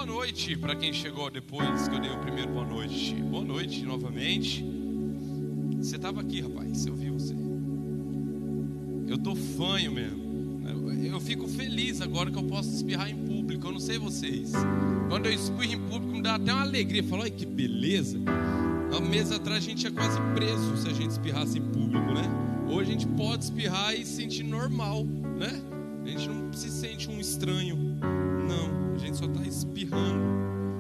Boa noite para quem chegou depois que eu dei o primeiro boa noite. Boa noite novamente. Você estava aqui, rapaz, eu vi você. Eu tô fanho mesmo. Eu fico feliz agora que eu posso espirrar em público. Eu não sei vocês. Quando eu espirro em público me dá até uma alegria. Falo, ai que beleza. Há um mês atrás a gente ia quase preso se a gente espirrasse em público, né? Hoje a gente pode espirrar e se sentir normal, né? A gente não se sente um estranho. Não, a gente só está espirrando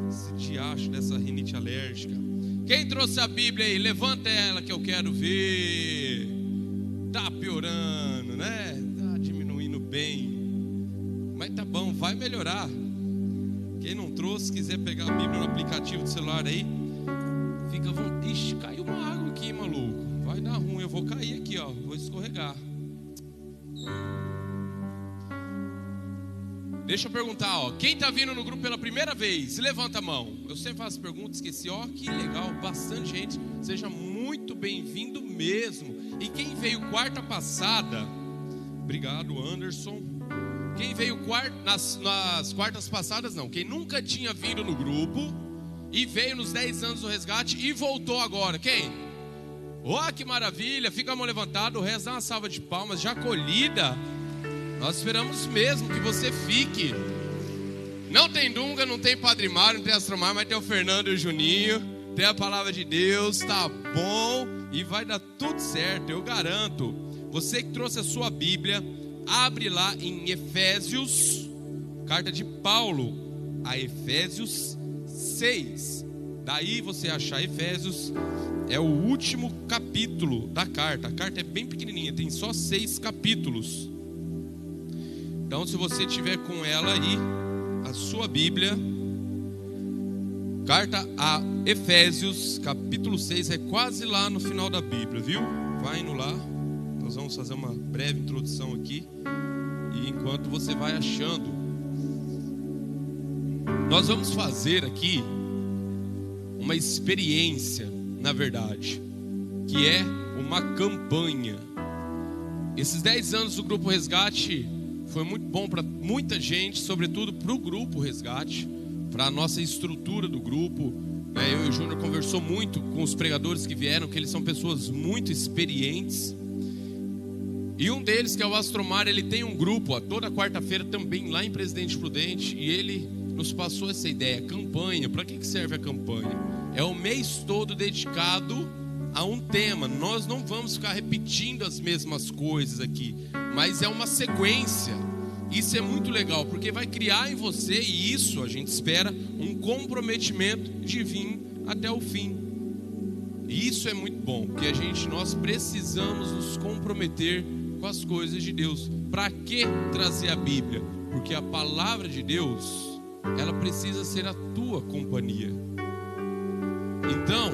esse diacho dessa rinite alérgica. Quem trouxe a Bíblia aí? Levanta ela que eu quero ver. Tá piorando, né? Tá diminuindo bem. Mas tá bom, vai melhorar. Quem não trouxe, quiser pegar a Bíblia no aplicativo do celular aí, fica... Ixi, caiu uma água aqui, maluco. Vai dar ruim, eu vou cair aqui, ó. Vou escorregar. Deixa eu perguntar, ó. Quem tá vindo no grupo pela primeira vez? Levanta a mão. Eu sempre faço perguntas, esqueci. Ó, que legal, bastante gente. Seja muito bem-vindo mesmo. E quem veio quarta passada? Obrigado, Anderson. Quem veio nas quartas passadas, não. Quem nunca tinha vindo no grupo e veio nos 10 anos do resgate e voltou agora. Quem? Ó, que maravilha. Fica a mão levantada. O resto dá uma salva de palmas. Já acolhida. Nós esperamos mesmo que você fique. Não tem Dunga, não tem Padre Mário, não tem Astromar, mas tem o Fernando e o Juninho. Tem a palavra de Deus, tá bom. E vai dar tudo certo, eu garanto. Você que trouxe a sua Bíblia, abre lá em Efésios, carta de Paulo a Efésios 6. Daí você achar Efésios, é o último capítulo da carta. A carta é bem pequenininha, tem só 6 capítulos. Então, se você tiver com ela aí, a sua Bíblia, carta a Efésios, capítulo 6, é quase lá no final da Bíblia, viu? Vai indo lá, nós vamos fazer uma breve introdução aqui, e enquanto você vai achando, nós vamos fazer aqui uma experiência, na verdade, que é uma campanha. Esses 10 anos do Grupo Resgate foi muito bom para muita gente, sobretudo para o Grupo Resgate, para a nossa estrutura do grupo. Eu e o Júnior conversou muito com os pregadores que vieram, que eles são pessoas muito experientes. E um deles, que é o Astromar, ele tem um grupo, toda quarta-feira também lá em Presidente Prudente, e ele nos passou essa ideia, campanha. Para que serve a campanha? É o mês todo dedicado a um tema. Nós não vamos ficar repetindo as mesmas coisas aqui, mas é uma sequência. Isso é muito legal, porque vai criar em você, e isso a gente espera, um comprometimento de vir até o fim. E isso é muito bom, porque nós precisamos nos comprometer com as coisas de Deus. Para que trazer a Bíblia? Porque a palavra de Deus, ela precisa ser a tua companhia. Então,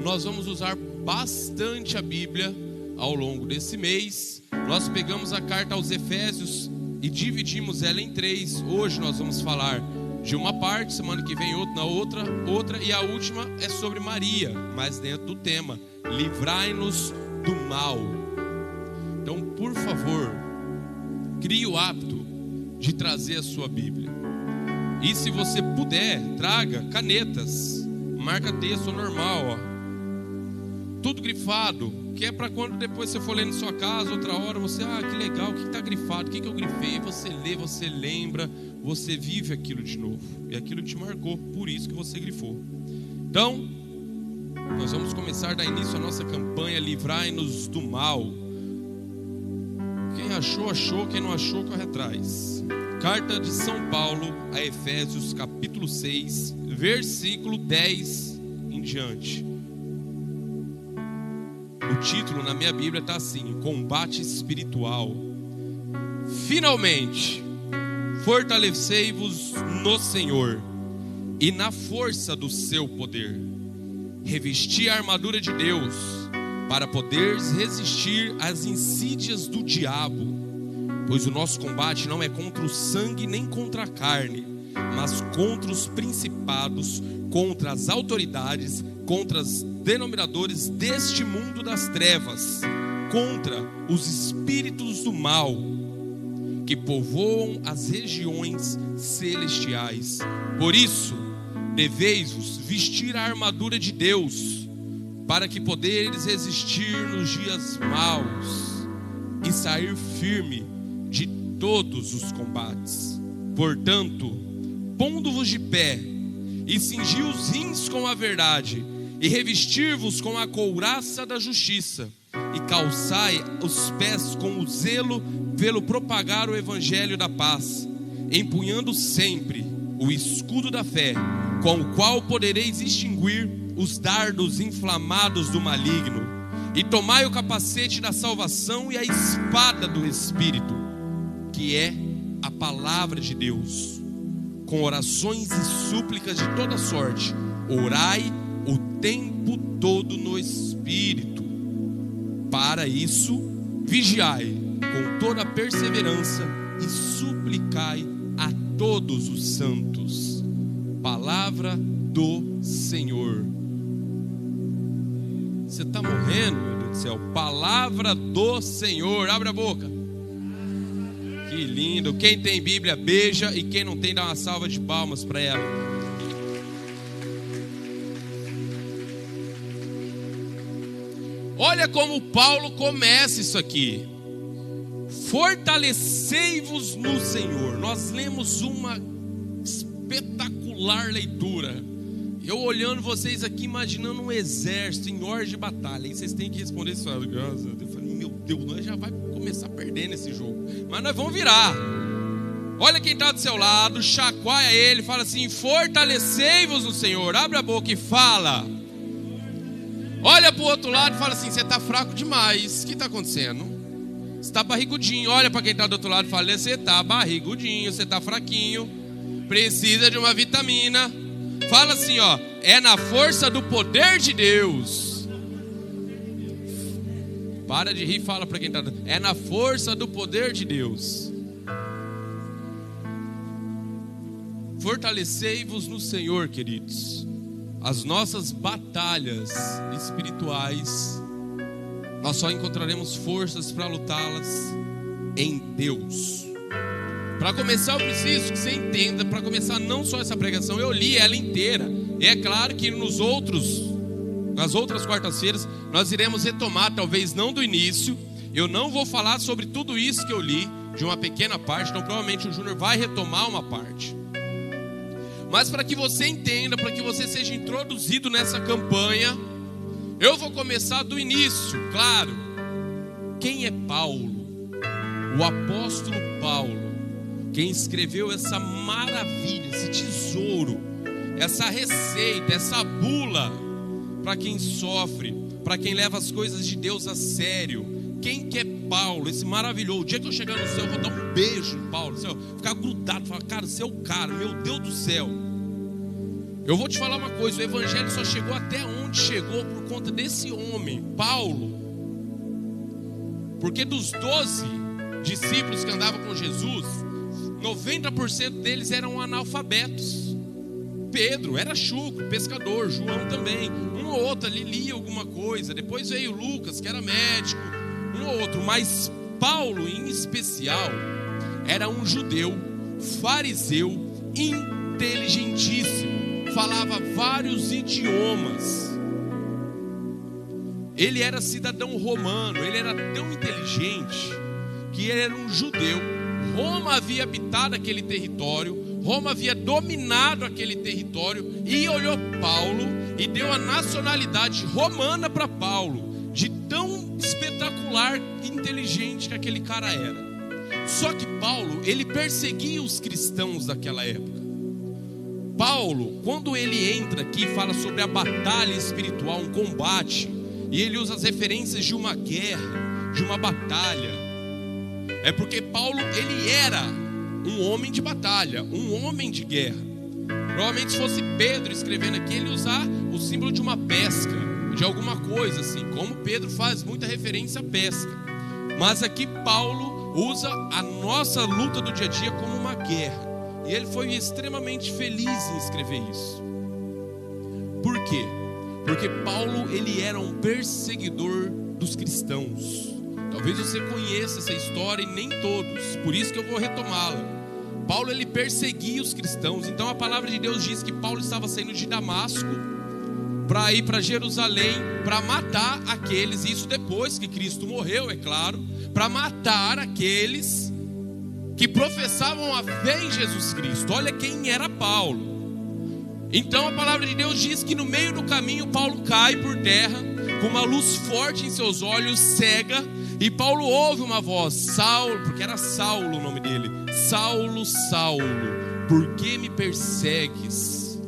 nós vamos usar bastante a Bíblia ao longo desse mês. Nós pegamos a carta aos Efésios e dividimos ela em 3. Hoje nós vamos falar de uma parte, semana que vem outra, e a última é sobre Maria, mas dentro do tema, livrai-nos do mal. Então, por favor, crie o hábito de trazer a sua Bíblia. E se você puder, traga canetas, marca texto normal, ó. Tudo grifado, que é para quando depois você for ler na sua casa, outra hora, você, que legal, o que está grifado, o que eu grifei? Você lê, você lembra, você vive aquilo de novo. E aquilo te marcou, por isso que você grifou. Então, nós vamos começar a dar início à nossa campanha, livrai-nos do mal. Quem achou, achou, quem não achou, corre atrás. Carta de São Paulo a Efésios, capítulo 6, versículo 10 em diante. O título na minha Bíblia está assim: combate espiritual. Finalmente, fortalecei-vos no Senhor e na força do seu poder. Revesti a armadura de Deus para poderes resistir às insídias do diabo. Pois o nosso combate não é contra o sangue nem contra a carne, mas contra os principados, contra as autoridades, contra os denominadores deste mundo das trevas, contra os espíritos do mal. que povoam as regiões celestiais. Por isso, deveis-vos vestir a armadura de Deus, para que poderes resistir nos dias maus e sair firme de todos os combates. Portanto, pondo-vos de pé, e cingi os rins com a verdade, e revestir-vos com a couraça da justiça, e calçai os pés com o zelo pelo propagar o evangelho da paz, empunhando sempre o escudo da fé, com o qual podereis extinguir os dardos inflamados do maligno, e tomai o capacete da salvação e a espada do Espírito, que é a palavra de Deus. Com orações e súplicas de toda sorte, orai o tempo todo no Espírito. Para isso, vigiai com toda perseverança e suplicai a todos os santos. Palavra do Senhor. Você está morrendo, meu Deus do céu? Palavra do Senhor. Abre a boca. Que lindo. Quem tem Bíblia, beija. E quem não tem, dá uma salva de palmas para ela. Olha como Paulo começa isso aqui. Fortalecei-vos no Senhor. Nós lemos uma espetacular leitura. Eu olhando vocês aqui, imaginando um exército em ordem de batalha. E vocês têm que responder isso. Eu falei, meu Deus, nós já vai começar a perder nesse jogo. Mas nós vamos virar. Olha quem está do seu lado, chacoalha ele, fala assim: fortalecei-vos no Senhor. Abre a boca e fala. Olha para o outro lado e fala assim: você está fraco demais. O que está acontecendo? Você está barrigudinho. Olha para quem está do outro lado e fala: você está barrigudinho, você está fraquinho, precisa de uma vitamina. Fala assim, ó: é na força do poder de Deus. Para de rir, fala para quem está: é na força do poder de Deus. Fortalecei-vos no Senhor, queridos. As nossas batalhas espirituais, nós só encontraremos forças para lutá-las em Deus. Para começar, eu preciso que você entenda, para começar não só essa pregação, eu li ela inteira. E é claro que nas outras quartas-feiras, nós iremos retomar, talvez não do início. Eu não vou falar sobre tudo isso que eu li, de uma pequena parte, então provavelmente o Júnior vai retomar uma parte. Mas para que você entenda, para que você seja introduzido nessa campanha, eu vou começar do início, claro. Quem é Paulo? O apóstolo Paulo, quem escreveu essa maravilha, esse tesouro, essa receita, essa bula para quem sofre, para quem leva as coisas de Deus a sério. Quem que é Paulo, esse maravilhoso? O dia que eu chegar no céu, eu vou dar um beijo em Paulo, ficar grudado, falar: cara, você é o cara, meu Deus do céu. Eu vou te falar uma coisa: o evangelho só chegou até onde chegou por conta desse homem, Paulo. Porque dos 12 discípulos que andavam com Jesus, 90% deles eram analfabetos. Pedro era chucro, pescador, João também. Um ou outro ali lia alguma coisa. Depois veio Lucas, que era médico, um ou outro. Mas Paulo, em especial, era um judeu, fariseu, inteligentíssimo. Falava vários idiomas. Ele era cidadão romano. Ele era tão inteligente que ele era um judeu. Roma havia habitado aquele território, Roma havia dominado aquele território, e olhou Paulo e deu a nacionalidade romana para Paulo, de tão espetacular e inteligente que aquele cara era. Só que Paulo, ele perseguia os cristãos daquela época. Paulo, quando ele entra aqui, fala sobre a batalha espiritual, um combate, e ele usa as referências de uma guerra, de uma batalha. É porque Paulo, ele era um homem de batalha, um homem de guerra. Provavelmente se fosse Pedro escrevendo aqui, ele usar o símbolo de uma pesca, de alguma coisa assim, como Pedro faz muita referência à pesca. Mas aqui Paulo usa a nossa luta do dia a dia como uma guerra. E ele foi extremamente feliz em escrever isso. Por quê? Porque Paulo, ele era um perseguidor dos cristãos. Talvez você conheça essa história e nem todos, por isso que eu vou retomá-la. Paulo, ele perseguia os cristãos. Então a palavra de Deus diz que Paulo estava saindo de Damasco para ir para Jerusalém, para matar aqueles, isso depois que Cristo morreu, é claro, para matar aqueles que professavam a fé em Jesus Cristo. Olha quem era Paulo. Então a palavra de Deus diz que no meio do caminho Paulo cai por terra, com uma luz forte em seus olhos, cega, e Paulo ouve uma voz: Saulo, porque era Saulo o nome dele, Saulo, Saulo, por que me persegues?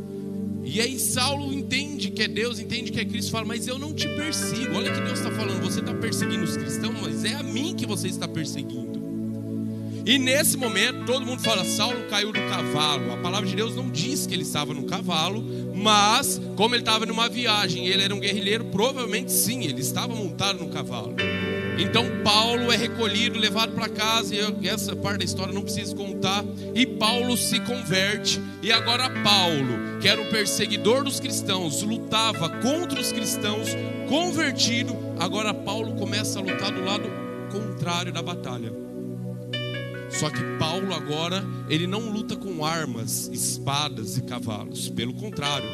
E aí Saulo entende que é Deus, entende que é Cristo, fala: mas eu não te persigo. Olha que Deus está falando: você está perseguindo os cristãos, mas é a mim que você está perseguindo. E nesse momento todo mundo fala: Saulo caiu do cavalo. A palavra de Deus não diz que ele estava no cavalo, mas como ele estava numa viagem, ele era um guerrilheiro, provavelmente sim, ele estava montado no cavalo. Então Paulo é recolhido, levado para casa, e essa parte da história não preciso contar. E Paulo se converte. E agora Paulo, que era o perseguidor dos cristãos, lutava contra os cristãos, convertido. Agora Paulo começa a lutar do lado contrário da batalha. Só que Paulo agora, ele não luta com armas, espadas e cavalos. Pelo contrário,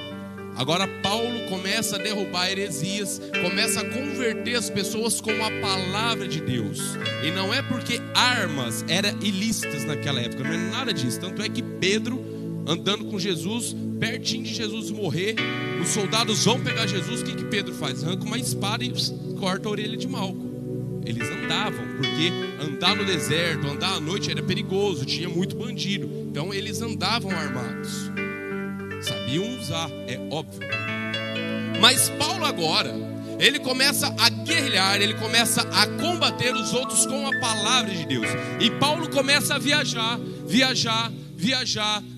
agora Paulo começa a derrubar heresias, começa a converter as pessoas com a palavra de Deus. E não é porque armas eram ilícitas naquela época, não é nada disso. Tanto é que Pedro, andando com Jesus, pertinho de Jesus morrer, os soldados vão pegar Jesus. O que Pedro faz? Arranca uma espada e corta a orelha de Malco. Eles andavam, porque andar no deserto, andar à noite era perigoso, tinha muito bandido. Então eles andavam armados, sabiam usar, é óbvio. Mas Paulo agora, ele começa a guerrilhar, ele começa a combater os outros com a palavra de Deus. E Paulo começa a viajar,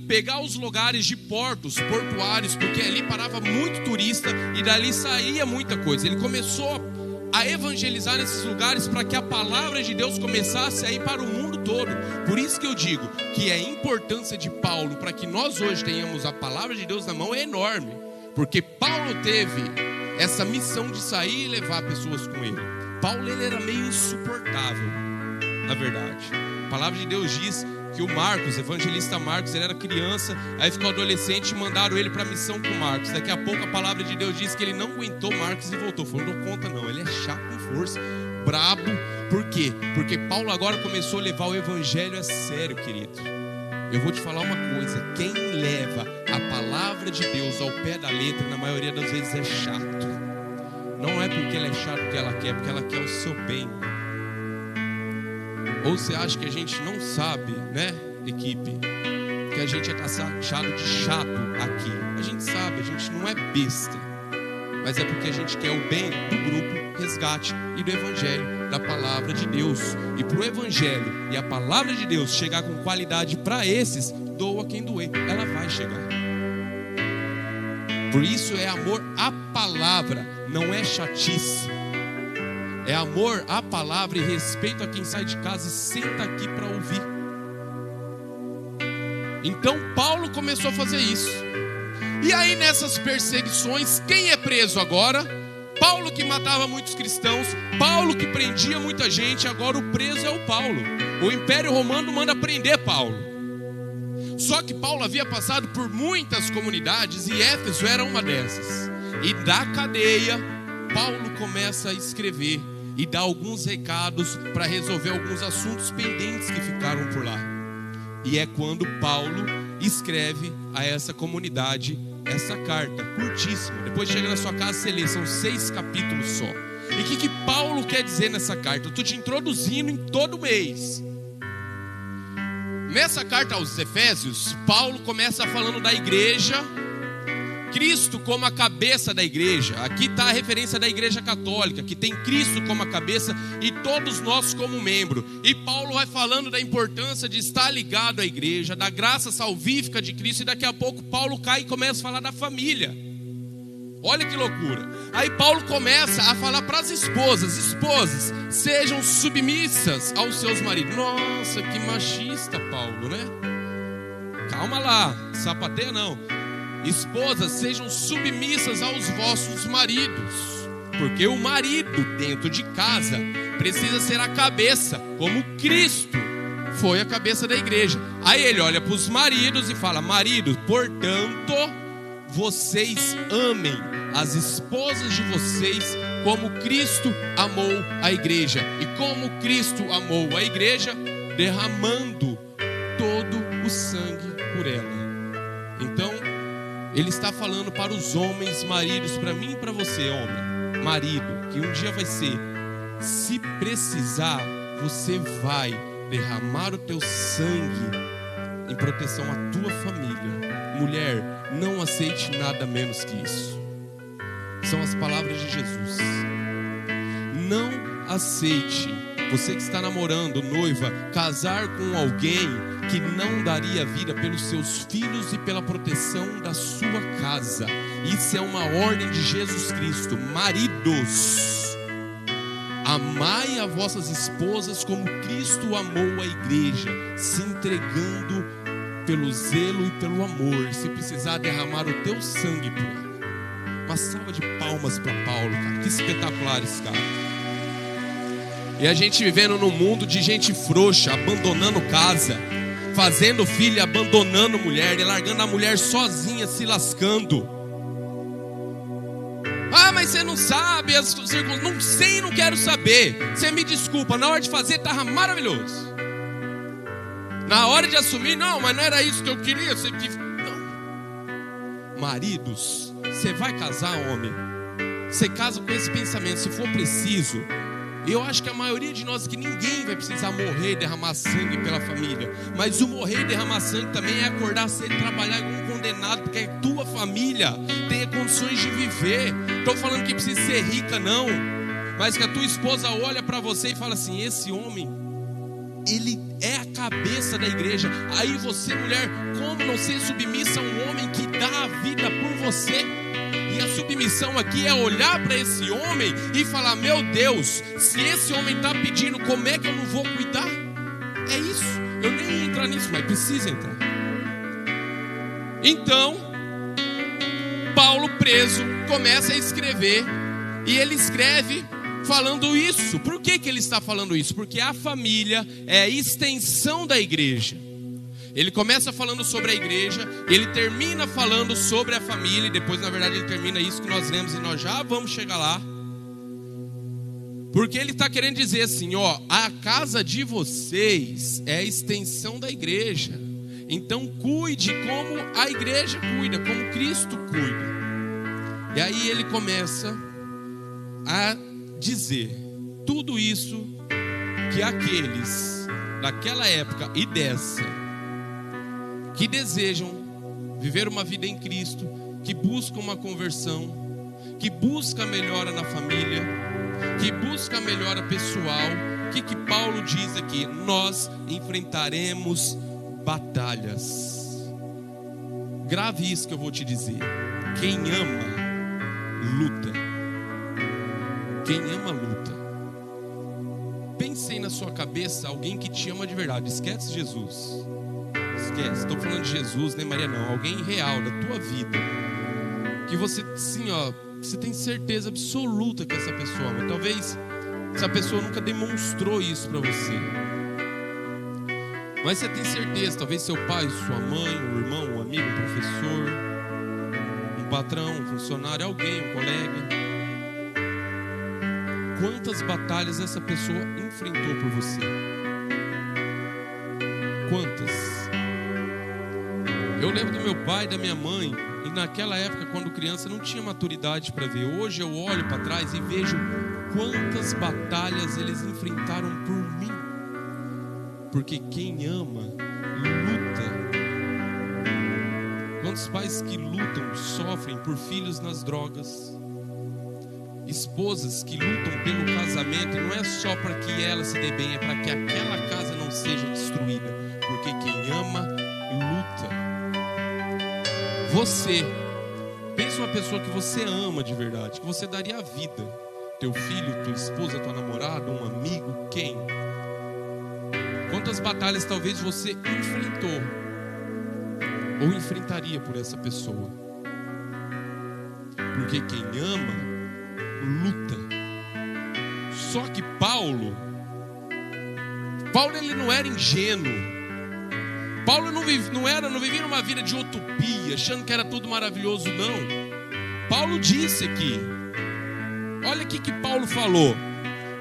pegar os lugares de portos, portuários, porque ali parava muito turista e dali saía muita coisa. Ele começou a evangelizar nesses lugares para que a palavra de Deus começasse a ir para o mundo todo. Por isso que eu digo que a importância de Paulo para que nós hoje tenhamos a palavra de Deus na mão é enorme, porque Paulo teve essa missão de sair e levar pessoas com ele. Paulo, ele era meio insuportável, na verdade. A palavra de Deus diz que o Marcos, evangelista Marcos, ele era criança, aí ficou adolescente e mandaram ele para a missão com Marcos. Daqui a pouco a palavra de Deus diz que ele não aguentou Marcos e voltou. Falou: não dou conta não, ele é chato com força, brabo. Por quê? Porque Paulo agora começou a levar o evangelho a sério, querido. Eu vou te falar uma coisa: quem leva a palavra de Deus ao pé da letra, na maioria das vezes é chato. Não é porque ela é chata porque ela quer, porque ela quer o seu bem. Ou você acha que a gente não sabe, né, equipe, que a gente é taxado de chato aqui? A gente sabe, a gente não é besta, mas é porque a gente quer o bem do grupo Resgate e do evangelho, da palavra de Deus. E para o evangelho e a palavra de Deus chegar com qualidade para esses, doa quem doer, ela vai chegar. Por isso é amor à palavra, não é chatice. É amor à palavra e respeito a quem sai de casa e senta aqui para ouvir. Então Paulo começou a fazer isso. E aí nessas perseguições, quem é preso agora? Paulo, que matava muitos cristãos, Paulo que prendia muita gente. Agora o preso é o Paulo. O Império Romano manda prender Paulo. Só que Paulo havia passado por muitas comunidades e Éfeso era uma dessas. E da cadeia, Paulo começa a escrever e dá alguns recados para resolver alguns assuntos pendentes que ficaram por lá. E é quando Paulo escreve a essa comunidade essa carta, curtíssima. Depois chega na sua casa, você lê, são 6 capítulos só. E o que Paulo quer dizer nessa carta? Eu estou te introduzindo em todo mês. Nessa carta aos Efésios, Paulo começa falando da igreja, Cristo como a cabeça da igreja. Aqui está a referência da igreja católica, que tem Cristo como a cabeça e todos nós como membro. E Paulo vai falando da importância de estar ligado à igreja, da graça salvífica de Cristo. E daqui a pouco Paulo cai e começa a falar da família. Olha que loucura. Aí Paulo começa a falar para as esposas: esposas, sejam submissas aos seus maridos. Nossa, que machista, Paulo, né? Calma lá, sapateia não. Esposas, sejam submissas aos vossos maridos, porque o marido dentro de casa precisa ser a cabeça, como Cristo foi a cabeça da igreja. Aí ele olha para os maridos e fala: maridos, portanto, vocês amem as esposas de vocês como Cristo amou a igreja. E como Cristo amou a igreja, derramando todo o sangue por ela. Então, ele está falando para os homens, maridos, para mim e para você, homem, marido, que um dia vai ser: se precisar, você vai derramar o teu sangue em proteção à tua família. Mulher, não aceite nada menos que isso. São as palavras de Jesus. Não aceite, você que está namorando, noiva, casar com alguém que não daria vida pelos seus filhos e pela proteção da sua casa. Isso é uma ordem de Jesus Cristo. Maridos, amai as vossas esposas como Cristo amou a igreja, se entregando pelo zelo e pelo amor. Se precisar derramar o teu sangue por ela. Uma salva de palmas para Paulo, cara. Que espetacular esse cara. E a gente vivendo num mundo de gente frouxa, abandonando casa, fazendo filho, abandonando mulher, e largando a mulher sozinha, se lascando. Ah, mas você não sabe as circunstâncias. Não sei, não quero saber. Você me desculpa, na hora de fazer estava maravilhoso. Na hora de assumir, não, mas não era isso que eu queria. Não. Maridos, você vai casar, homem, você casa com esse pensamento, se for preciso. Eu acho que a maioria de nós aqui, ninguém vai precisar morrer e derramar sangue pela família. Mas o morrer e derramar sangue também é acordar cedo e trabalhar como um condenado, porque a tua família tenha condições de viver. Estou falando que precisa ser rica, não. Mas que a tua esposa olha para você e fala assim: esse homem, ele é a cabeça da igreja. Aí você, mulher, como não ser submissa a um homem que dá a vida por você? E a submissão aqui é olhar para esse homem e falar: meu Deus, se esse homem está pedindo, como é que eu não vou cuidar? É isso. Eu nem ia entrar nisso, mas precisa entrar. Então, Paulo, preso, começa a escrever. E ele escreve falando isso. Por que ele está falando isso? Porque a família é a extensão da igreja. Ele começa falando sobre a igreja, ele termina falando sobre a família, e depois, na verdade, ele termina isso que nós lemos, e nós já vamos chegar lá. Porque ele está querendo dizer assim: ó, a casa de vocês é a extensão da igreja. Então cuide como a igreja cuida, como Cristo cuida. E aí ele começa a dizer tudo isso que aqueles daquela época e dessa, que desejam viver uma vida em Cristo, que buscam uma conversão, que busca melhora na família, que busca melhora pessoal, que Paulo diz aqui: nós enfrentaremos batalhas. Grave isso que eu vou te dizer: quem ama, luta. Quem ama, luta. Pensem na sua cabeça alguém que te ama de verdade. Esquece Jesus. Esquece, estou falando de Jesus, nem Maria não. Alguém real da tua vida, que você, sim, ó, você tem certeza absoluta que essa pessoa ama. Talvez essa pessoa nunca demonstrou isso para você, mas você tem certeza. Talvez seu pai, sua mãe, um irmão, um amigo, um professor, um patrão, um funcionário, alguém, um colega. Quantas batalhas essa pessoa enfrentou por você? Quantas? Eu lembro do meu pai e da minha mãe, e naquela época, quando criança, não tinha maturidade para ver. Hoje eu olho para trás e vejo quantas batalhas eles enfrentaram por mim. Porque quem ama, luta. Quantos pais que lutam, sofrem por filhos nas drogas, esposas que lutam pelo casamento, e não é só para que ela se dê bem, é para que aquela casa não seja destruída. Porque quem ama, luta. Você, pensa uma pessoa que você ama de verdade, que você daria a vida. Teu filho, tua esposa, tua namorada, um amigo, quem? Quantas batalhas talvez você enfrentou ou enfrentaria por essa pessoa? Porque quem ama, luta, Só que Paulo ele não era ingênuo. Paulo não vivia uma vida de utopia, achando que era tudo maravilhoso, não. Paulo disse aqui, olha aqui que Paulo falou: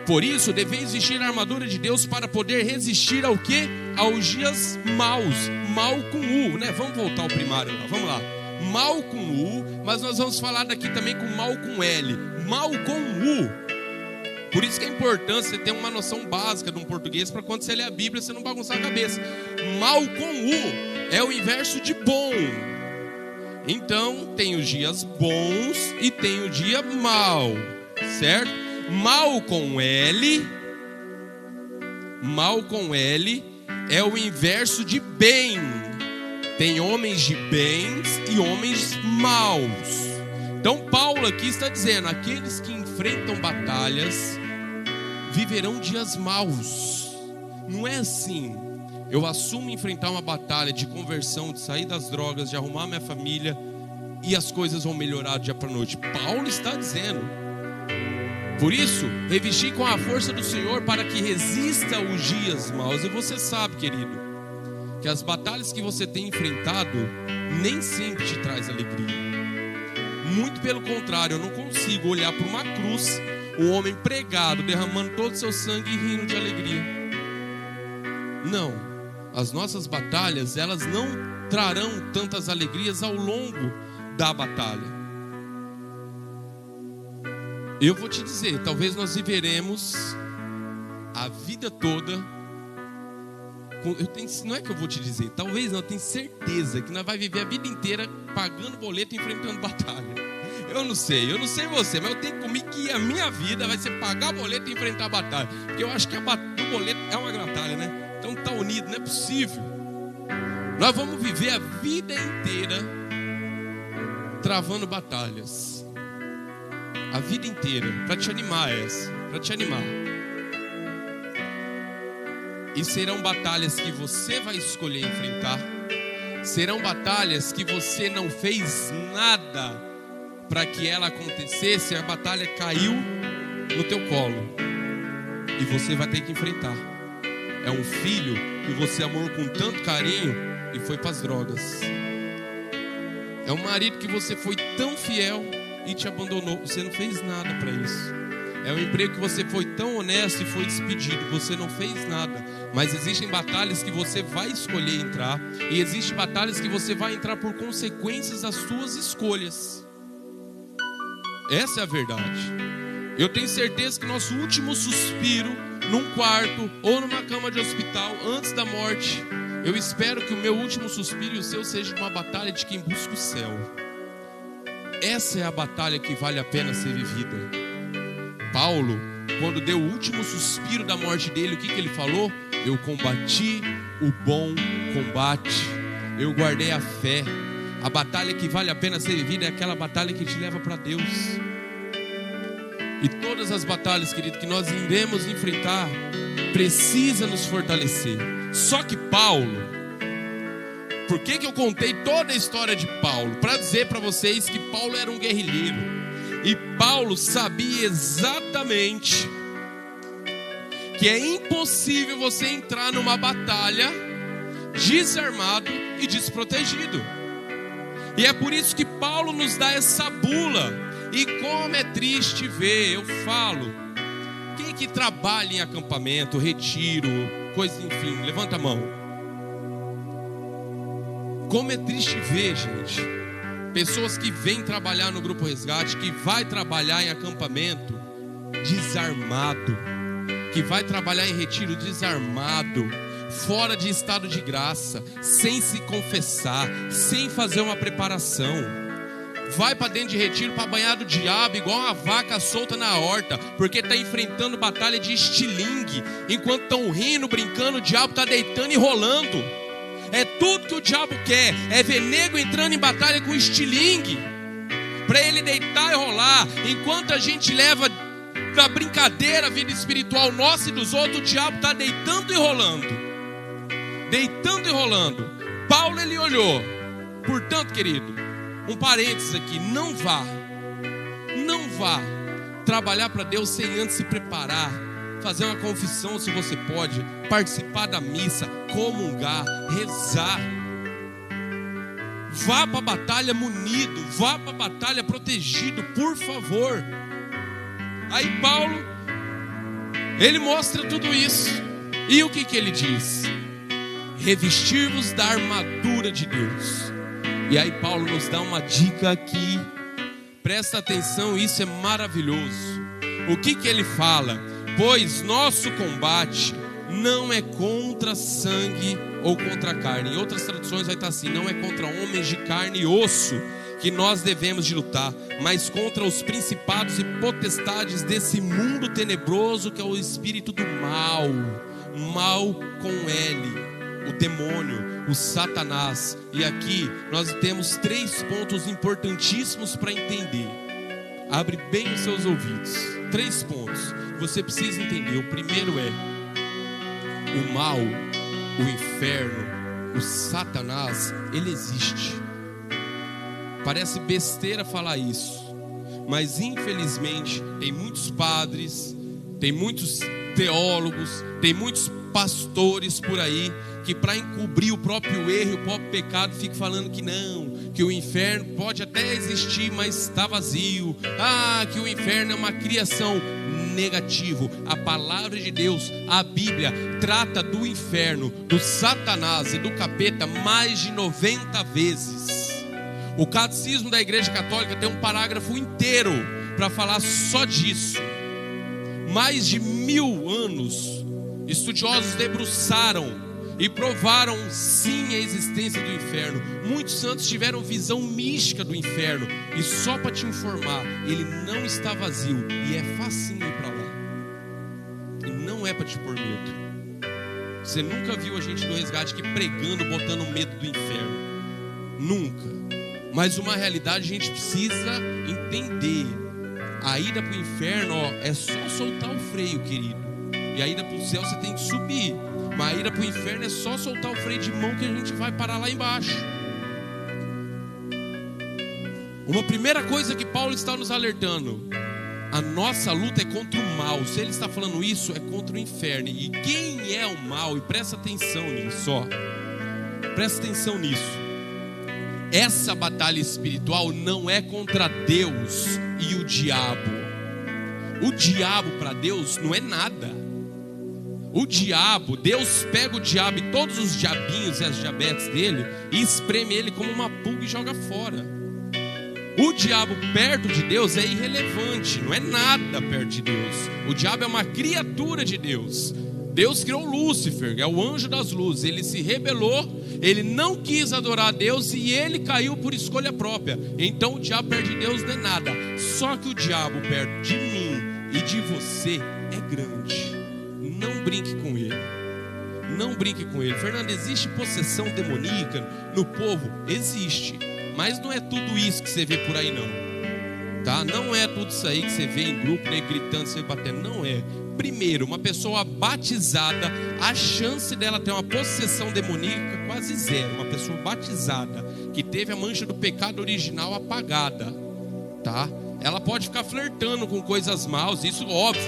por isso deveis vestir a armadura de Deus para poder resistir ao quê? Aos dias maus, mal com U, né? Vamos voltar ao primário lá, vamos lá. Mal com U, mas nós vamos falar daqui também com mal com L, mal com U. Por isso que é importante você ter uma noção básica de um português, para quando você lê a Bíblia você não bagunçar a cabeça. Mal com U é o inverso de bom. Então tem os dias bons e tem o dia mal, certo? Mal com L é o inverso de bem. Tem homens de bens e homens maus. Então Paulo aqui está dizendo: aqueles que enfrentam batalhas viverão dias maus. Não é assim: eu assumo enfrentar uma batalha de conversão, de sair das drogas, de arrumar minha família e as coisas vão melhorar do dia para a noite. Paulo está dizendo: por isso, revestir com a força do Senhor para que resista aos dias maus. E você sabe, querido, que as batalhas que você tem enfrentado nem sempre te traz alegria. Muito pelo contrário, eu não consigo olhar para uma cruz, um homem pregado, derramando todo o seu sangue e rindo de alegria. Não, as nossas batalhas, elas não trarão tantas alegrias ao longo da batalha. Eu vou te dizer, talvez nós viveremos a vida toda, não é que eu vou te dizer, talvez não, eu tenho certeza que nós vamos viver a vida inteira pagando boleto e enfrentando batalha. Eu não sei você, mas eu tenho comigo que a minha vida vai ser pagar boleto e enfrentar a batalha. Porque eu acho que o boleto é uma batalha, né? Então tá unido, não é possível. Nós vamos viver a vida inteira travando batalhas. A vida inteira, para te animar para te animar. E serão batalhas que você vai escolher enfrentar. Serão batalhas que você não fez nada para que ela acontecesse. A batalha caiu no teu colo e você vai ter que enfrentar. É um filho que você amou com tanto carinho e foi para as drogas. É um marido que você foi tão fiel e te abandonou. Você não fez nada para isso. É um emprego que você foi tão honesto e foi despedido. Você não fez nada. Mas existem batalhas que você vai escolher entrar. E existem batalhas que você vai entrar por consequências das suas escolhas. Essa é a verdade. Eu tenho certeza que nosso último suspiro, num quarto ou numa cama de hospital, antes da morte, eu espero que o meu último suspiro e o seu seja uma batalha de quem busca o céu. Essa é a batalha que vale a pena ser vivida. Paulo, quando deu o último suspiro da morte dele, o que ele falou? Eu combati o bom combate, eu guardei a fé. A batalha que vale a pena ser vivida é aquela batalha que te leva para Deus. E todas as batalhas, querido, que nós iremos enfrentar, precisa nos fortalecer. Só que Paulo, por que eu contei toda a história de Paulo? Para dizer para vocês que Paulo era um guerrilheiro. E Paulo sabia exatamente que é impossível você entrar numa batalha desarmado e desprotegido. E é por isso que Paulo nos dá essa bula. E como é triste ver, eu falo, quem que trabalha em acampamento, retiro, coisa, enfim, levanta a mão. Como é triste ver, gente, pessoas que vêm trabalhar no Grupo Resgate, que vai trabalhar em acampamento desarmado, que vai trabalhar em retiro desarmado, fora de estado de graça, sem se confessar, sem fazer uma preparação. Vai para dentro de retiro para banhar do diabo igual uma vaca solta na horta, porque está enfrentando batalha de estilingue. Enquanto estão rindo, brincando, o diabo está deitando e rolando. É tudo que o diabo quer, é ver nego entrando em batalha com estilingue, para ele deitar e rolar. Enquanto a gente leva na brincadeira a vida espiritual nossa e dos outros, o diabo está deitando e rolando. Deitando e rolando. Paulo, ele olhou. Portanto, querido, um parênteses aqui, não vá trabalhar para Deus sem antes se preparar, fazer uma confissão se você pode, participar da missa, comungar, rezar. Vá para a batalha munido, vá para a batalha protegido, por favor. Aí Paulo, ele mostra tudo isso. E o que ele diz? Revestir-vos da armadura de Deus. E aí Paulo nos dá uma dica aqui. Presta atenção, isso é maravilhoso. O que ele fala? Pois nosso combate não é contra sangue ou contra carne. Em outras traduções vai estar assim: não é contra homens de carne e osso que nós devemos de lutar, mas contra os principados e potestades desse mundo tenebroso que é o espírito do mal. Mal com L, o demônio, o Satanás. E aqui nós temos 3 pontos importantíssimos para entender. Abre bem os seus ouvidos. 3 pontos você precisa entender. O primeiro é: o mal, o inferno, o Satanás, ele existe. Parece besteira falar isso, mas infelizmente tem muitos padres, tem muitos teólogos, tem muitos pastores por aí que, para encobrir o próprio erro e o próprio pecado, fica falando que não, que o inferno pode até existir, mas está vazio. Que o inferno é uma criação. Negativo. A palavra de Deus, a Bíblia, trata do inferno, do Satanás e do capeta mais de 90 vezes. O catecismo da Igreja Católica tem um parágrafo inteiro para falar só disso. Mais de 1000 anos, estudiosos debruçaram e provaram sim a existência do inferno. Muitos santos tiveram visão mística do inferno. E só para te informar, ele não está vazio e é facinho ir para lá. E não é para te pôr medo. Você nunca viu a gente do resgate aqui pregando, botando medo do inferno. Nunca. Mas uma realidade a gente precisa entender. A ida para o inferno, é só soltar o freio, querido. E a ida para o céu você tem que subir. Mas a ida para o inferno é só soltar o freio de mão que a gente vai parar lá embaixo. Uma primeira coisa que Paulo está nos alertando: a nossa luta é contra o mal. Se ele está falando isso, é contra o inferno. E quem é o mal? E presta atenção nisso, ó. Presta atenção nisso. Essa batalha espiritual não é contra Deus e o diabo. O diabo para Deus não é nada. O diabo, Deus pega o diabo e todos os diabinhos e as diabetes dele e espreme ele como uma pulga e joga fora. O diabo perto de Deus é irrelevante, não é nada perto de Deus. O diabo é uma criatura de Deus. Deus criou Lúcifer, é o anjo das luzes. Ele se rebelou, ele não quis adorar a Deus e ele caiu por escolha própria. Então o diabo perto de Deus não é nada. Só que o diabo perto de mim e de você é grande. Não brinque com ele. Não brinque com ele. Fernando, existe possessão demoníaca no povo? Existe. Mas não é tudo isso que você vê por aí não. Tá? Não é tudo isso aí que você vê em grupo, né, gritando, você batendo. Não é. Primeiro, uma pessoa batizada, a chance dela ter uma possessão demoníaca é quase zero. Uma pessoa batizada, que teve a mancha do pecado original apagada, tá? Ela pode ficar flertando com coisas maus, isso óbvio,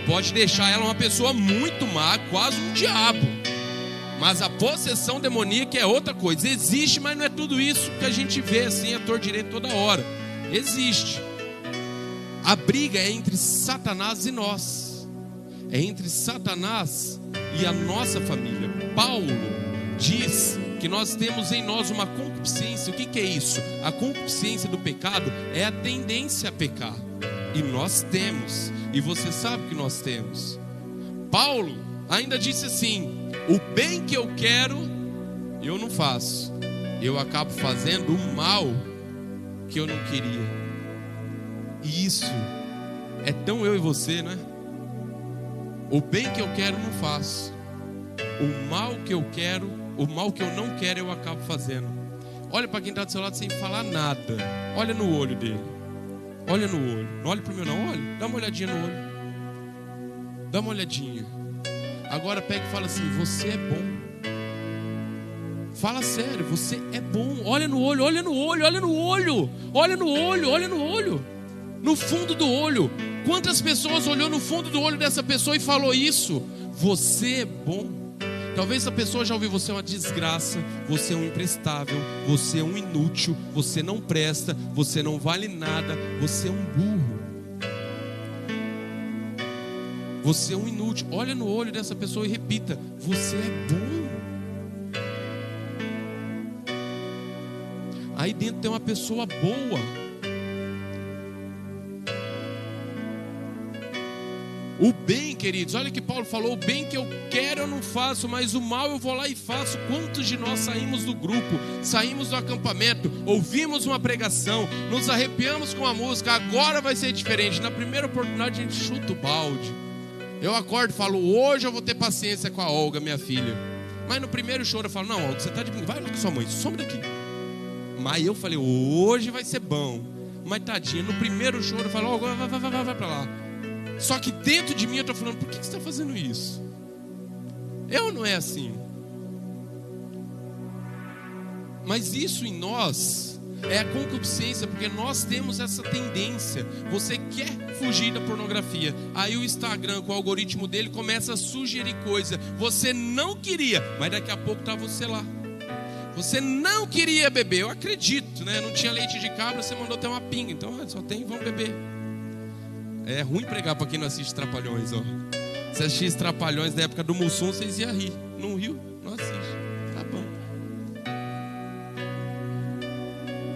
pode deixar ela uma pessoa muito má, quase um diabo. Mas a possessão demoníaca é outra coisa. Existe, mas não é tudo isso que a gente vê assim, a torto direito toda hora. Existe. A briga é entre Satanás e nós. É entre Satanás e a nossa família. Paulo diz que nós temos em nós uma concupiscência. O que é isso? A concupiscência do pecado é a tendência a pecar. E nós temos. E você sabe que nós temos. Paulo ainda disse assim: o bem que eu quero, eu não faço. Eu acabo fazendo o mal que eu não queria. E isso é tão eu e você, não é? O bem que eu quero, não faço. O mal que eu quero, o mal que eu não quero, eu acabo fazendo. Olha para quem está do seu lado sem falar nada. Olha no olho dele. Olha no olho. Não olhe para o meu não, olha. Dá uma olhadinha no olho. Dá uma olhadinha. Agora pega e fala assim: você é bom. Fala sério, você é bom. Olha no olho, olha no olho, olha no olho. Olha no olho, olha no olho. No fundo do olho. Quantas pessoas olhou no fundo do olho dessa pessoa e falou isso? Você é bom. Talvez a pessoa já ouviu: você é uma desgraça, você é um imprestável, você é um inútil, você não presta, você não vale nada, você é um burro. Você é um inútil. Olha no olho dessa pessoa e repita: você é bom. Aí dentro tem uma pessoa boa. O bem, queridos, olha que Paulo falou: o bem que eu quero eu não faço, mas o mal eu vou lá e faço. Quantos de nós saímos do grupo, saímos do acampamento, ouvimos uma pregação, nos arrepiamos com a música, agora vai ser diferente. Na primeira oportunidade a gente chuta o balde. Eu acordo e falo: hoje eu vou ter paciência com a Olga, minha filha. Mas no primeiro choro eu falo: não, Olga, você está de brincadeira, vai lá com sua mãe, some daqui. Mas eu falei: hoje vai ser bom. Mas tadinha, no primeiro choro eu falo: Olga, vai para lá. Só que dentro de mim eu estou falando: por que você está fazendo isso? Eu não é assim. Mas isso em nós é a concupiscência, porque nós temos essa tendência. Você quer fugir da pornografia, aí o Instagram, com o algoritmo dele, começa a sugerir coisa. Você não queria, mas daqui a pouco está você lá. Você não queria beber, eu acredito, né? Não tinha leite de cabra, você mandou ter uma pinga. Então só tem, vamos beber. É ruim pregar para quem não assiste Trapalhões, ó. Se assistisse Trapalhões da época do Mussum, vocês iam rir. Não riu? Não assiste. Tá bom.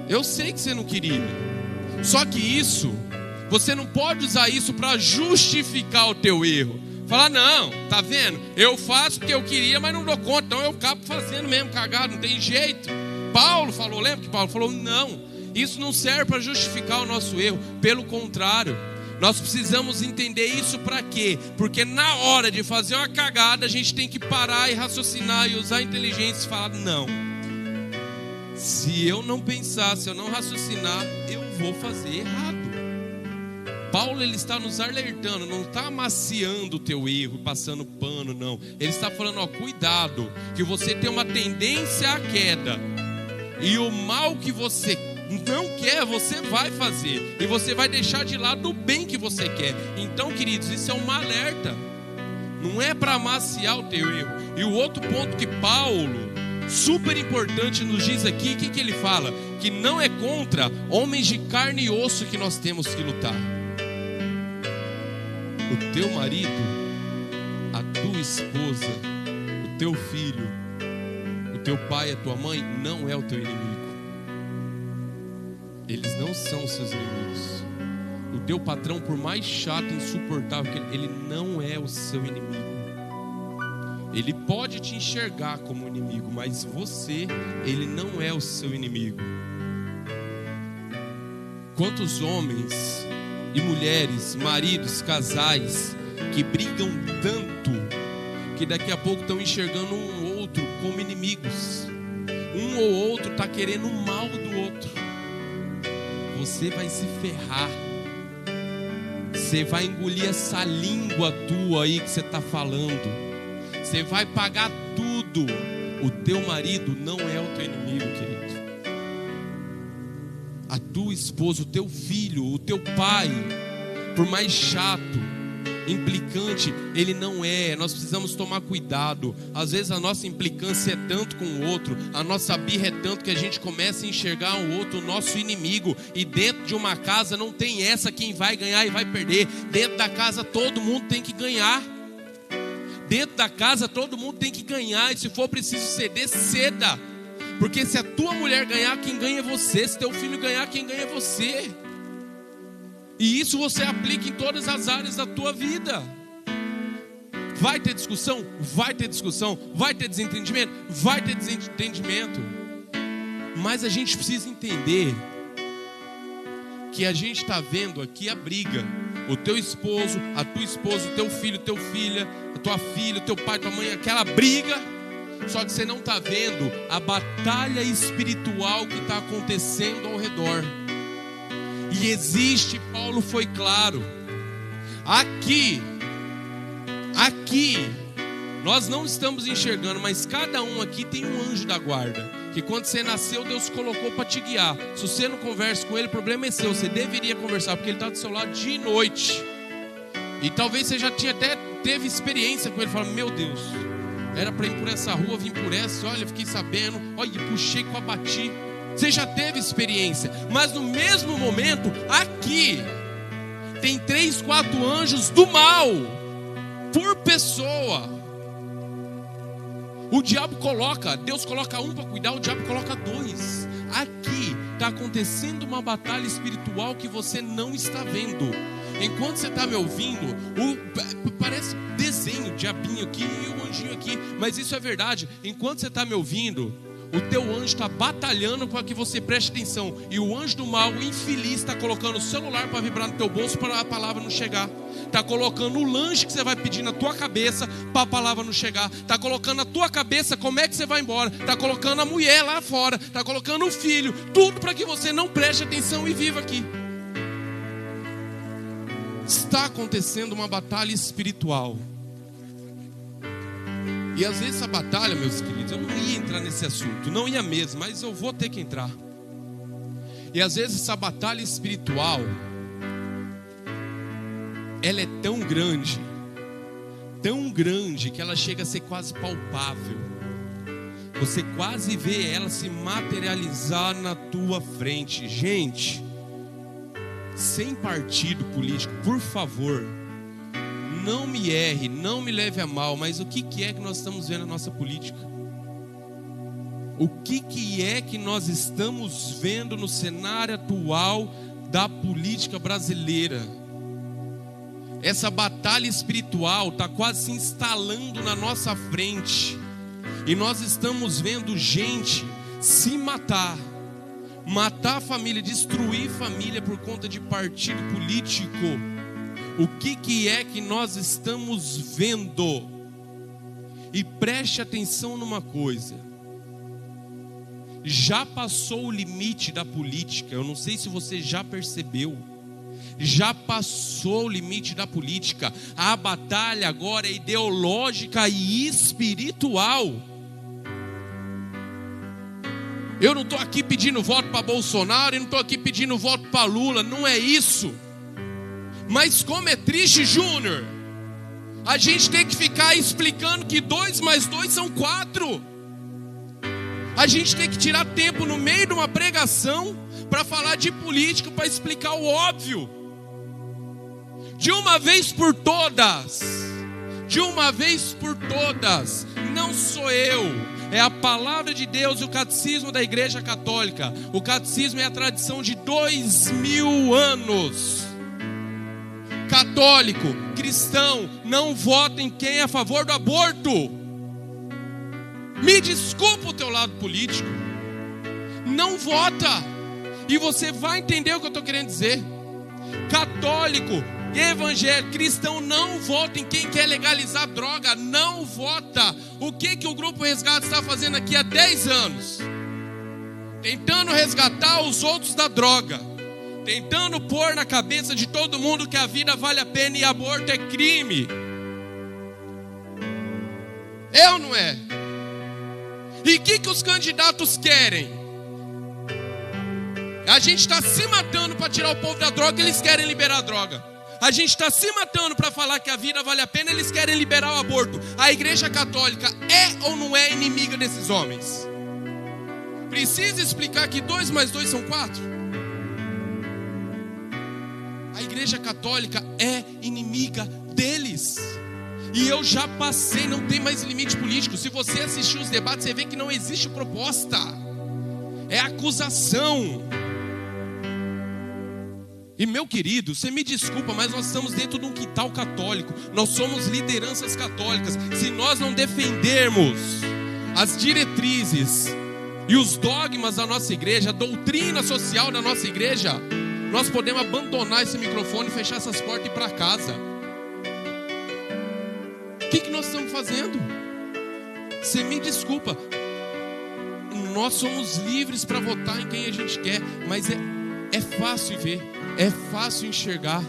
Eu sei que você não queria. Só que isso, você não pode usar isso para justificar o teu erro. Falar: não, tá vendo? Eu faço porque eu queria, mas não dou conta. Então eu acabo fazendo mesmo, cagado, não tem jeito. Paulo falou, lembra que Paulo falou? Não, isso não serve para justificar o nosso erro. Pelo contrário, nós precisamos entender isso para quê? Porque na hora de fazer uma cagada, a gente tem que parar e raciocinar e usar a inteligência e falar: não, se eu não pensar, se eu não raciocinar, eu vou fazer errado. Paulo, ele está nos alertando, não está amaciando o teu erro, passando pano, não. Ele está falando: ó, cuidado, que você tem uma tendência à queda, e o mal que você não quer, você vai fazer, e você vai deixar de lado o bem que você quer. Então, queridos, isso é um alerta, não é para amaciar o teu erro. E o outro ponto que Paulo, super importante, nos diz aqui, o que ele fala? Que não é contra homens de carne e osso que nós temos que lutar. O teu marido, a tua esposa, o teu filho, o teu pai, a tua mãe, não é o teu inimigo. Eles não são seus inimigos. O teu patrão, por mais chato e insuportável que ele não é o seu inimigo. Ele pode te enxergar como inimigo, mas você, ele não é o seu inimigo. Quantos homens e mulheres, maridos, casais, que brigam tanto, que daqui a pouco estão enxergando um ou outro como inimigos. Um ou outro está querendo o mal do outro. Você vai se ferrar. Você vai engolir essa língua tua aí que você está falando. Você vai pagar tudo. O teu marido não é o teu inimigo, querido. A tua esposa, o teu filho, o teu pai, por mais chato, implicante, ele não é. Nós precisamos tomar cuidado. Às vezes a nossa implicância é tanto com o outro, a nossa birra é tanto que a gente começa a enxergar o outro, o nosso inimigo. E dentro de uma casa não tem essa, quem vai ganhar e vai perder. Dentro da casa todo mundo tem que ganhar. Dentro da casa todo mundo tem que ganhar. E se for preciso ceder, ceda. Porque se a tua mulher ganhar, quem ganha é você. Se teu filho ganhar, quem ganha é você. E isso você aplica em todas as áreas da tua vida. Vai ter discussão? Vai ter discussão. Vai ter desentendimento? Vai ter desentendimento. Mas a gente precisa entender que a gente está vendo aqui a briga. O teu esposo, a tua esposa, o teu filho, teu filha, a tua filha, o teu pai, tua mãe, aquela briga. Só que você não está vendo a batalha espiritual que está acontecendo ao redor. E existe, Paulo foi claro, aqui Nós não estamos enxergando, mas cada um aqui tem um anjo da guarda, que quando você nasceu, Deus colocou para te guiar. Se você não conversa com ele, o problema é seu. Você deveria conversar, porque ele está do seu lado de noite. E talvez você já teve experiência com ele. Fala, meu Deus, era para ir por essa rua, vim por essa. Olha, fiquei sabendo, olha, puxei com a bati. Você já teve experiência. Mas no mesmo momento, aqui tem 3, 4 anjos do mal por pessoa. O diabo coloca, Deus coloca um para cuidar, o diabo coloca 2. Aqui está acontecendo uma batalha espiritual que você não está vendo. Enquanto você está me ouvindo, parece desenho, diabinho aqui e o anjinho aqui, mas isso é verdade. Enquanto você está me ouvindo, o teu anjo está batalhando para que você preste atenção. E o anjo do mal, o infeliz, está colocando o celular para vibrar no teu bolso para a palavra não chegar. Está colocando o lanche que você vai pedir na tua cabeça para a palavra não chegar. Está colocando na tua cabeça como é que você vai embora. Está colocando a mulher lá fora. Está colocando o filho. Tudo para que você não preste atenção e viva aqui. Está acontecendo uma batalha espiritual. E às vezes essa batalha, meus queridos, eu não ia entrar nesse assunto, não ia mesmo, mas eu vou ter que entrar. E às vezes essa batalha espiritual, ela é tão grande que ela chega a ser quase palpável. Você quase vê ela se materializar na tua frente. Gente, sem partido político, por favor, não me erre, não me leve a mal, mas o que é que nós estamos vendo na nossa política? O que é que nós estamos vendo no cenário atual da política brasileira? Essa batalha espiritual está quase se instalando na nossa frente. E nós estamos vendo gente se matar a família, destruir família por conta de partido político. O que é que nós estamos vendo? E preste atenção numa coisa. Já passou o limite da política. Eu não sei se você já percebeu. Já passou o limite da política. A batalha agora é ideológica e espiritual. Eu não estou aqui pedindo voto para Bolsonaro, eu não estou aqui pedindo voto para Lula, não é isso. Mas como é triste, Júnior, a gente tem que ficar explicando que 2 mais 2 são 4. A gente tem que tirar tempo no meio de uma pregação para falar de política, para explicar o óbvio. De uma vez por todas, não sou eu, é a palavra de Deus e o catecismo da Igreja Católica. O catecismo é a tradição de 2000 anos. Católico, cristão, não vota em quem é a favor do aborto. Me desculpa o teu lado político, não vota. E você vai entender o que eu estou querendo dizer. Católico, evangélico, cristão, não vota em quem quer legalizar droga. Não vota. O que o Grupo Resgate está fazendo aqui há 10 anos? Tentando resgatar os outros da droga, tentando pôr na cabeça de todo mundo que a vida vale a pena e aborto é crime. É ou não é? E o que os candidatos querem? A gente está se matando para tirar o povo da droga, eles querem liberar a droga. A gente está se matando para falar que a vida vale a pena, eles querem liberar o aborto. A Igreja Católica é ou não é inimiga desses homens? Precisa explicar que 2 mais 2 são 4? A Igreja Católica é inimiga deles. E eu já passei, não tem mais limite político. Se você assistir os debates, você vê que não existe proposta. É acusação. E meu querido, você me desculpa, mas nós estamos dentro de um quintal católico. Nós somos lideranças católicas. Se nós não defendermos as diretrizes e os dogmas da nossa igreja, a doutrina social da nossa igreja, nós podemos abandonar esse microfone, fechar essas portas e ir para casa. O que nós estamos fazendo? Você me desculpa, nós somos livres para votar em quem a gente quer, mas é fácil ver, é fácil enxergar.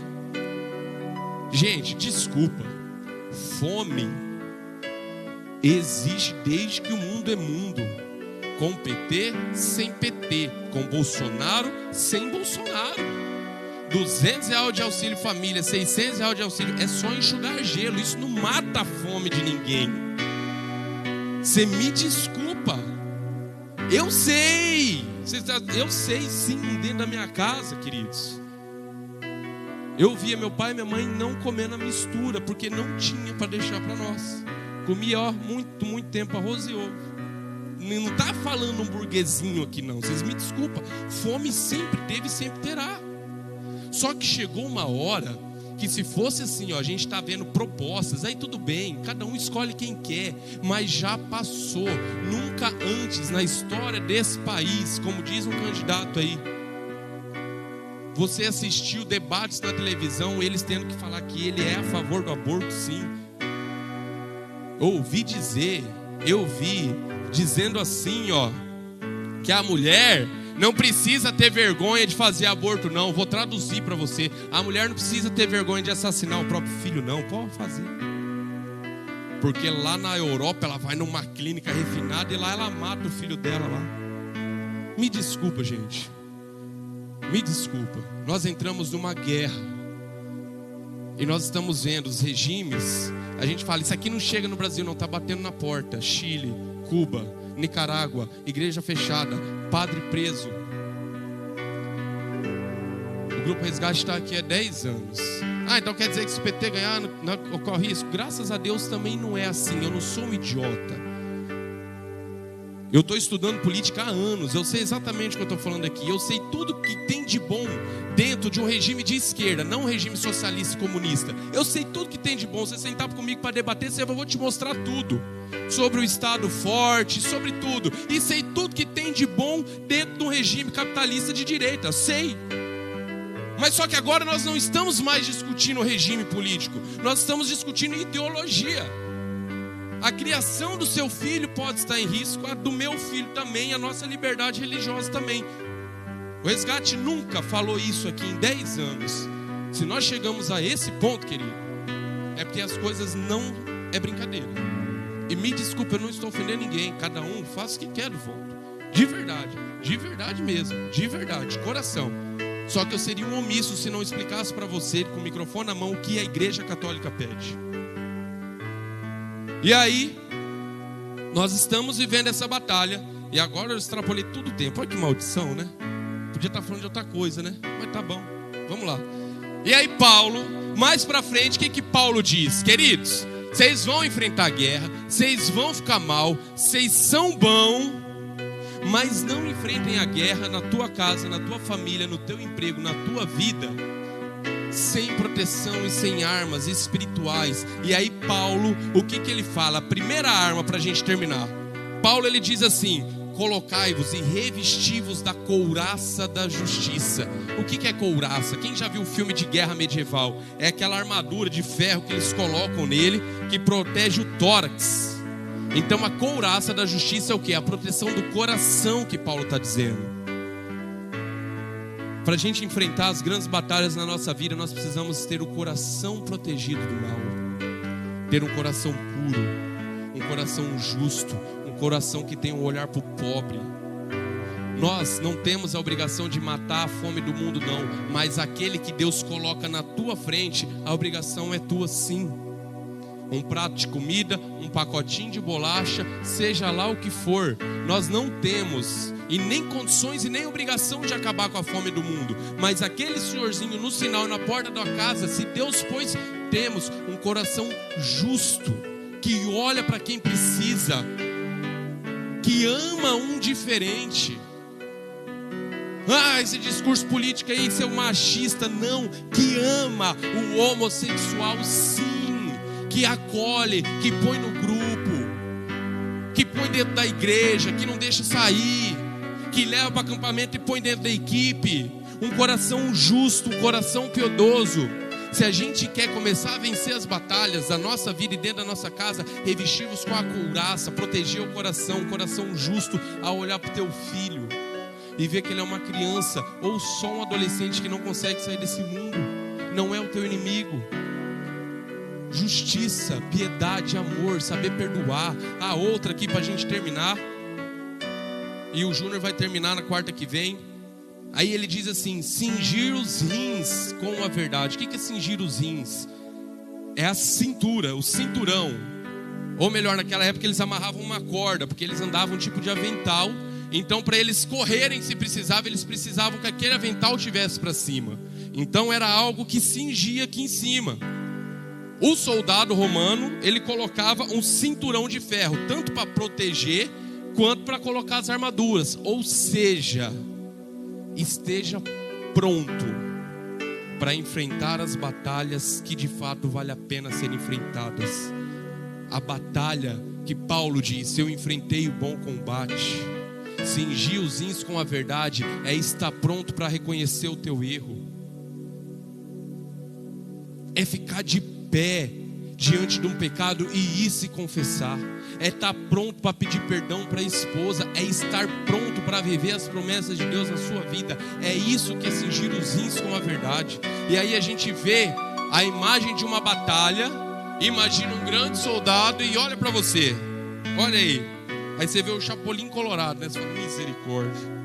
Gente, desculpa, fome existe desde que o mundo é mundo. Com PT, sem PT. Com Bolsonaro, sem Bolsonaro. R$200 de auxílio família, R$600 de auxílio. É só enxugar gelo. Isso não mata a fome de ninguém. Você me desculpa. Eu sei sim, dentro da minha casa, queridos. Eu via meu pai e minha mãe não comendo a mistura, porque não tinha para deixar para nós. Comia muito tempo arroz e ovo. Não está falando um burguesinho aqui não, vocês me desculpam. Fome sempre teve e sempre terá. Só que chegou uma hora que se fosse assim, a gente está vendo propostas, aí tudo bem, cada um escolhe quem quer, mas já passou. Nunca antes na história desse país, como diz um candidato aí, você assistiu debates na televisão, eles tendo que falar que ele é a favor do aborto, sim. Eu vi dizendo assim, que a mulher não precisa ter vergonha de fazer aborto, não. Vou traduzir para você. A mulher não precisa ter vergonha de assassinar o próprio filho, não. Pode fazer. Porque lá na Europa ela vai numa clínica refinada e lá ela mata o filho dela lá. Me desculpa, gente. Me desculpa. Nós entramos numa guerra. E nós estamos vendo os regimes. A gente fala, isso aqui não chega no Brasil, não. Está batendo na porta. Chile, Cuba, Nicarágua, igreja fechada, padre preso. O Grupo Resgate está aqui há 10 anos. Então quer dizer que se o PT ganhar, não ocorre isso? Graças a Deus também não é assim. Eu não sou um idiota. Eu estou estudando política há anos. Eu sei exatamente o que eu estou falando aqui. Eu sei tudo que tem de bom dentro de um regime de esquerda, não um regime socialista e comunista. Eu sei tudo que tem de bom. Você sentar comigo para debater, eu vou te mostrar tudo. Sobre o Estado forte, sobre tudo. E sei tudo que tem de bom dentro de um regime capitalista de direita. Sei. Mas só que agora nós não estamos mais discutindo o regime político. Nós estamos discutindo ideologia. A criação do seu filho pode estar em risco, a do meu filho também, a nossa liberdade religiosa também. O Resgate nunca falou isso aqui em 10 anos. Se nós chegamos a esse ponto, querido, é porque as coisas não é brincadeira. E me desculpa, eu não estou ofendendo ninguém. Cada um faz o que quer do voto. De verdade mesmo, de verdade, de coração. Só que eu seria um omisso se não explicasse para você, com o microfone na mão, o que a Igreja Católica pede. E aí, nós estamos vivendo essa batalha. E agora eu extrapolei todo o tempo. Olha que maldição, né? Podia estar falando de outra coisa, né? Mas tá bom, vamos lá. E aí Paulo, mais pra frente, o que Paulo diz? Queridos, vocês vão enfrentar a guerra, vocês vão ficar mal, vocês são bons, mas não enfrentem a guerra na tua casa, na tua família, no teu emprego, na tua vida, sem proteção e sem armas espirituais. E aí Paulo, o que ele fala? A primeira arma para a gente terminar. Paulo ele diz assim: colocai-vos e revesti-vos da couraça da justiça. O que é couraça? Quem já viu o filme de guerra medieval? É aquela armadura de ferro que eles colocam nele, que protege o tórax. Então a couraça da justiça é o que? A proteção do coração, que Paulo está dizendo. Para a gente enfrentar as grandes batalhas na nossa vida, nós precisamos ter o coração protegido do mal. Ter um coração puro, um coração justo, um coração que tem um olhar para o pobre. Nós não temos a obrigação de matar a fome do mundo, não. Mas aquele que Deus coloca na tua frente, a obrigação é tua sim. Um prato de comida, um pacotinho de bolacha, seja lá o que for. Nós não temos e nem condições e nem obrigação de acabar com a fome do mundo. Mas aquele senhorzinho no sinal, na porta da casa, se Deus pôs, temos um coração justo, que olha para quem precisa, que ama um diferente. Esse discurso político aí, seu machista, não. Que ama o homossexual, sim. Que acolhe, que põe no grupo, que põe dentro da igreja, que não deixa sair, que leva para acampamento e põe dentro da equipe. Um coração justo, um coração piedoso. Se a gente quer começar a vencer as batalhas da nossa vida e dentro da nossa casa, revestir-vos com a couraça, proteger o coração, um coração justo, ao olhar para o teu filho e ver que ele é uma criança ou só um adolescente que não consegue sair desse mundo. Não é o teu inimigo. justiça, piedade, amor, saber perdoar. A outra aqui para a gente terminar, e o Júnior vai terminar na quarta que vem. Aí ele diz assim: cingir os rins com a verdade. O que é cingir os rins? É a cintura, o cinturão. Ou melhor, naquela época eles amarravam uma corda, porque eles andavam um tipo de avental. Então para eles correrem, se precisava, eles precisavam que aquele avental tivesse para cima. Então era algo que cingia aqui em cima. O soldado romano, ele colocava um cinturão de ferro, tanto para proteger, quanto para colocar as armaduras. Ou seja, esteja pronto para enfrentar as batalhas que de fato vale a pena serem enfrentadas. A batalha que Paulo disse: eu enfrentei o bom combate. Cingir os rins com a verdade é estar pronto para reconhecer o teu erro, é ficar de pé diante de um pecado e ir se confessar, é estar pronto para pedir perdão para a esposa, é estar pronto para viver as promessas de Deus na sua vida. É isso que é cingir os rins com a verdade. E aí a gente vê a imagem de uma batalha. Imagina um grande soldado e olha para você, olha aí. Aí você vê o Chapolin Colorado, né? Você fala: misericórdia.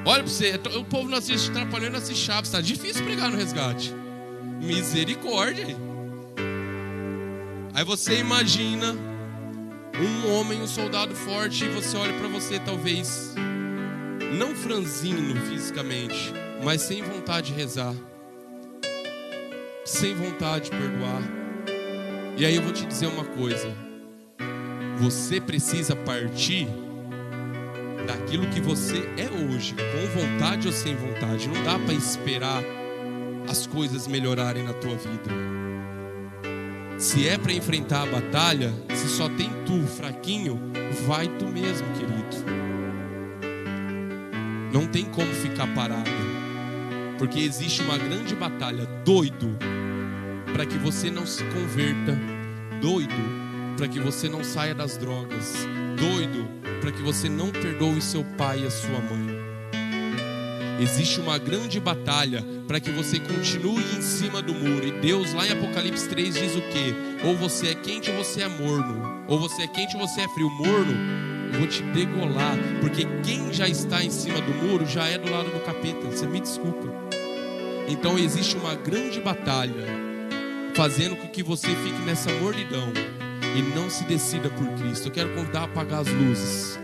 Olha para você, o povo não assiste Trapalhões, não assiste Chaves, tá difícil pregar no resgate. Misericórdia. Aí você imagina um homem, um soldado forte, e você olha para você, talvez não franzino fisicamente, mas sem vontade de rezar, sem vontade de perdoar. E aí eu vou te dizer uma coisa: você precisa partir daquilo que você é hoje, com vontade ou sem vontade. Não dá para esperar as coisas melhorarem na tua vida. Se é para enfrentar a batalha, se só tem tu fraquinho, vai tu mesmo, querido. Não tem como ficar parado, porque existe uma grande batalha, doido, para que você não se converta, doido para que você não saia das drogas, doido para que você não perdoe seu pai e a sua mãe. Existe uma grande batalha para que você continue em cima do muro. E Deus lá em Apocalipse 3 diz o quê? Ou você é quente ou você é morno. Ou você é quente ou você é frio. Morno, eu vou te degolar, porque quem já está em cima do muro já é do lado do capeta. Você me desculpa. Então existe uma grande batalha fazendo com que você fique nessa mornidão e não se decida por Cristo. Eu quero convidar a apagar as luzes.